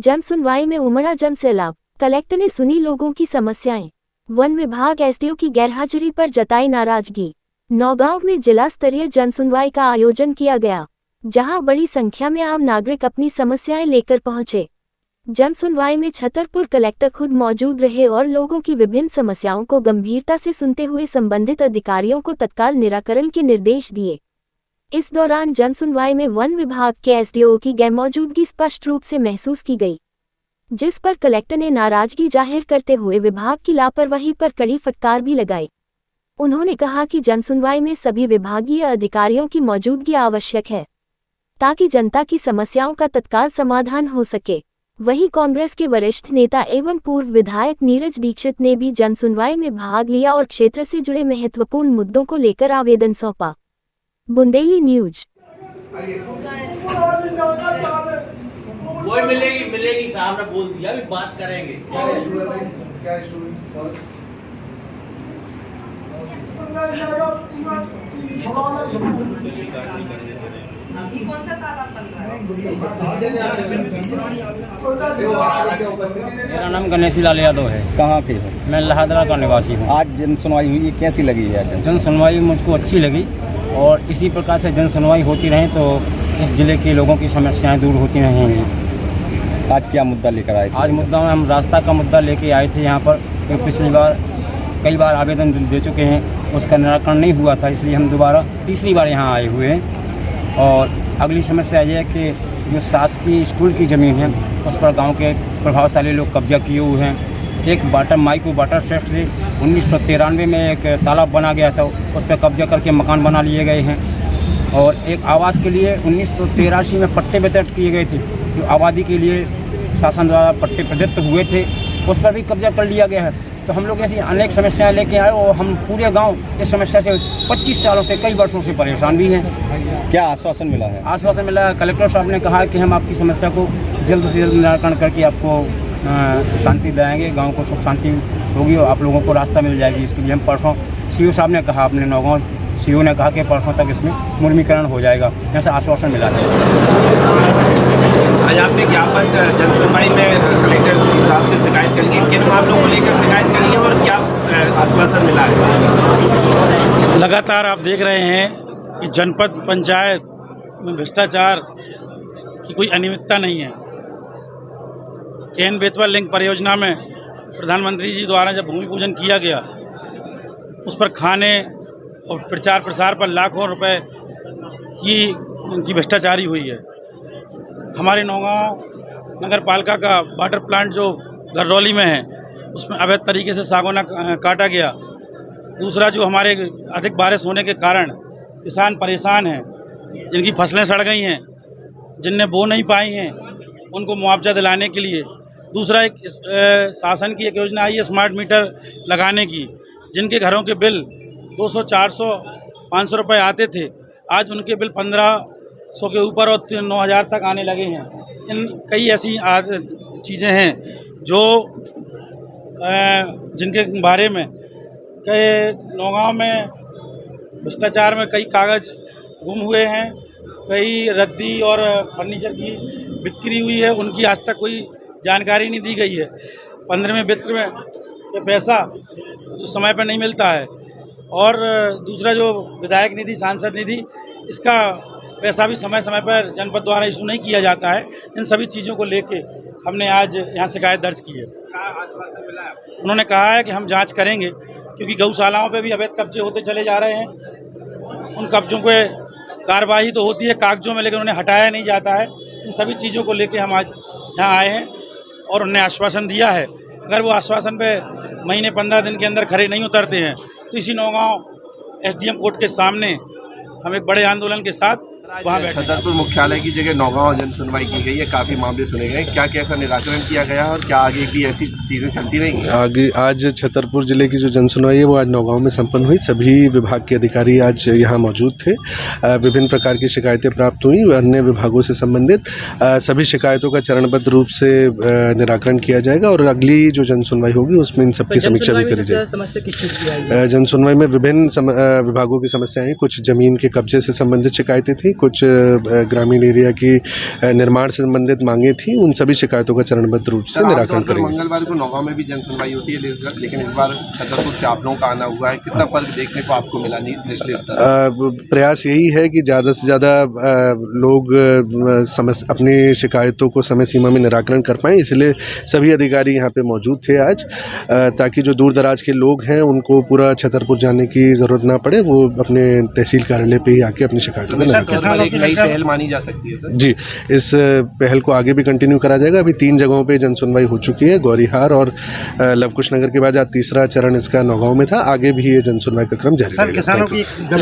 जन सुनवाई में उमड़ा जन सैलाब, कलेक्टर ने सुनी लोगों की समस्याएं। वन विभाग एसडीओ की गैरहाजिरी पर जताई नाराजगी। नौगांव में जिला स्तरीय जन सुनवाई का आयोजन किया गया, जहां बड़ी संख्या में आम नागरिक अपनी समस्याएं लेकर पहुंचे। जन सुनवाई में छतरपुर कलेक्टर खुद मौजूद रहे और लोगों की विभिन्न समस्याओं को गंभीरता से सुनते हुए संबंधित अधिकारियों को तत्काल निराकरण के निर्देश दिए। इस दौरान जन सुनवाई में वन विभाग के एसडीओ की गैरमौजूदगी स्पष्ट रूप से महसूस की गई, जिस पर कलेक्टर ने नाराजगी जाहिर करते हुए विभाग की लापरवाही पर कड़ी फटकार भी लगाई। उन्होंने कहा कि जन सुनवाई में सभी विभागीय अधिकारियों की मौजूदगी आवश्यक है, ताकि जनता की समस्याओं का तत्काल समाधान हो सके। वहीं कांग्रेस के वरिष्ठ नेता एवं पूर्व विधायक नीरज दीक्षित ने भी जन सुनवाई में भाग लिया और क्षेत्र से जुड़े महत्वपूर्ण मुद्दों को लेकर आवेदन सौंपा। बुंदेली न्यूज। वो मिलेगी साहब ने बोल दिया, अभी बात करेंगे। क्या इशू मेरा नाम गणेशी लाल यादव है। कहाँ के हो? मैं लहादरा का निवासी हूँ। आज जन सुनवाई हुई, कैसी लगी है? जन सुनवाई मुझको अच्छी लगी और इसी प्रकार से जन सुनवाई होती रहे तो इस जिले के लोगों की समस्याएं दूर होती रहेंगी। आज क्या मुद्दा लेकर आए थे? आज मुद्दा में हम रास्ता का मुद्दा लेके आए थे यहाँ पर, क्योंकि पिछली बार कई बार आवेदन दे चुके हैं, उसका निराकरण नहीं हुआ था, इसलिए हम दोबारा तीसरी बार यहाँ आए हुए हैं। और अगली समस्या ये है कि जो शासकीय स्कूल की ज़मीन है उस पर गांव के प्रभावशाली लोग कब्जा किए हुए हैं। एक वाटर माइक्रो वाटर ट्रस्ट से 1993 में एक तालाब बना गया था, उस पर कब्जा करके मकान बना लिए गए हैं। और एक आवास के लिए 1983 में पट्टे वितरित किए गए थे, जो आबादी के लिए शासन द्वारा पट्टे प्रदत्त हुए थे, उस पर भी कब्जा कर लिया गया है। तो हम लोग ऐसी अनेक समस्याएं लेके आए और हम पूरे गांव इस समस्या से 25 सालों से, कई वर्षों से परेशान भी हैं। क्या आश्वासन मिला है? आश्वासन मिला है, कलेक्टर साहब ने कहा कि हम आपकी समस्या को जल्द से जल्द निराकरण करके आपको शांति दिलाएंगे, गांव को सुख शांति होगी और आप लोगों को रास्ता मिल जाएगी। इसके लिए हम परसों सीओ साहब ने कहा, अपने नौगांव सीओ ने कहा कि परसों तक इसमें मुर्मीकरण हो जाएगा। यहाँ से आश्वासन मिला है। आज आपने ज्ञापन जन सुनवाई में कलेक्टर साहब से शिकायत करेंगे, किन मामलों को लेकर शिकायत करी है और क्या आश्वासन मिला है? लगातार आप देख रहे हैं कि जनपद पंचायत में भ्रष्टाचार की कोई अनियमितता नहीं है। केन बेतवा लिंक परियोजना में प्रधानमंत्री जी द्वारा जब भूमि पूजन किया गया, उस पर खाने और प्रचार प्रसार पर लाखों रुपए की भ्रष्टाचारी हुई है। हमारे नौगांव नगर पालिका का वाटर प्लांट जो गररौली में है, उसमें अवैध तरीके से सागौना काटा गया। दूसरा, जो हमारे अधिक बारिश होने के कारण किसान परेशान हैं, जिनकी फसलें सड़ गई हैं, जिनने बो नहीं पाई हैं, उनको मुआवजा दिलाने के लिए। दूसरा, एक शासन की एक योजना आई है स्मार्ट मीटर लगाने की, जिनके घरों के बिल 200, 400, 500 रुपये आते थे, आज उनके बिल 1500 के ऊपर और 9000 तक आने लगे हैं। इन कई ऐसी चीज़ें हैं जो जिनके बारे में कई नौगांव में भ्रष्टाचार में कई कागज़ गुम हुए हैं, कई रद्दी और फर्नीचर की बिक्री हुई है, उनकी आज तक कोई जानकारी नहीं दी गई है। 15वें वित्त में ये पैसा जो समय पर नहीं मिलता है। और दूसरा, जो विधायक निधि, सांसद निधि, इसका पैसा भी समय समय पर जनपद द्वारा इशू नहीं किया जाता है। इन सभी चीज़ों को लेके हमने आज यहाँ शिकायत दर्ज की है। उन्होंने कहा है कि हम जांच करेंगे, क्योंकि गौशालाओं पे भी अवैध कब्जे होते चले जा रहे हैं। उन कब्जों पे कार्रवाई तो होती है कागजों में, लेकिन उन्हें हटाया नहीं जाता है। इन सभी चीज़ों को लेके हम आज यहाँ आए हैं और उन्हें आश्वासन दिया है। अगर वो आश्वासन पे महीने 15 दिन के अंदर खरे नहीं उतरते हैं तो इसी नौगांव एसडीएम कोर्ट के सामने हम एक बड़े आंदोलन के साथ वहाँ बैठे। छतरपुर मुख्यालय की जगह नौगांव जन सुनवाई की गई है, काफ़ी मामले सुने गए, क्या कैसा निराकरण किया गया और क्या आगे भी ऐसी चीज़ें चलती रहेंगी? आगे आज छतरपुर जिले की जो जन सुनवाई है वो आज नौगांव में संपन्न हुई। सभी विभाग के अधिकारी आज यहाँ मौजूद थे। विभिन्न प्रकार की शिकायतें प्राप्त हुई, अन्य विभागों से संबंधित सभी शिकायतों का चरणबद्ध रूप से निराकरण किया जाएगा और अगली जो जन सुनवाई होगी उसमें इन सबकी समीक्षा भी करी जाएगी। जन सुनवाई में विभिन्न विभागों की समस्याएं, कुछ जमीन के कब्जे से संबंधित शिकायतें थी, कुछ ग्रामीण एरिया की निर्माण से संबंधित मांगे थी, उन सभी शिकायतों का चरणबद्ध रूप से निराकरण करेंगे। मंगलवार को नौगांव में भी जन सुनवाई होती है, लेकिन इस बार छतरपुर से आप लोगों का आना हुआ है, कितना फर्क देखने को आपको मिला निचले स्तर? प्रयास यही है कि ज़्यादा से ज़्यादा लोग अपनी शिकायतों को समय सीमा में निराकरण कर पाएँ, इसलिए सभी अधिकारी यहाँ पे मौजूद थे आज, ताकि जो दूर दराज के लोग हैं उनको पूरा छतरपुर जाने की ज़रूरत ना पड़े, वो अपने तहसील कार्यालय पे ही आके अपनी शिकायतों को निराकरण। एक नई पहल मानी जा सकती है सर? जी, इस पहल को आगे भी कंटिन्यू करा जाएगा। अभी 3 जगहों पे जन सुनवाई हो चुकी है, गौरीहार और लवकुश नगर के बाद आज तीसरा चरण इसका नौगांव में था। आगे भी ये जन सुनवाई का क्रम जारी रहेगा।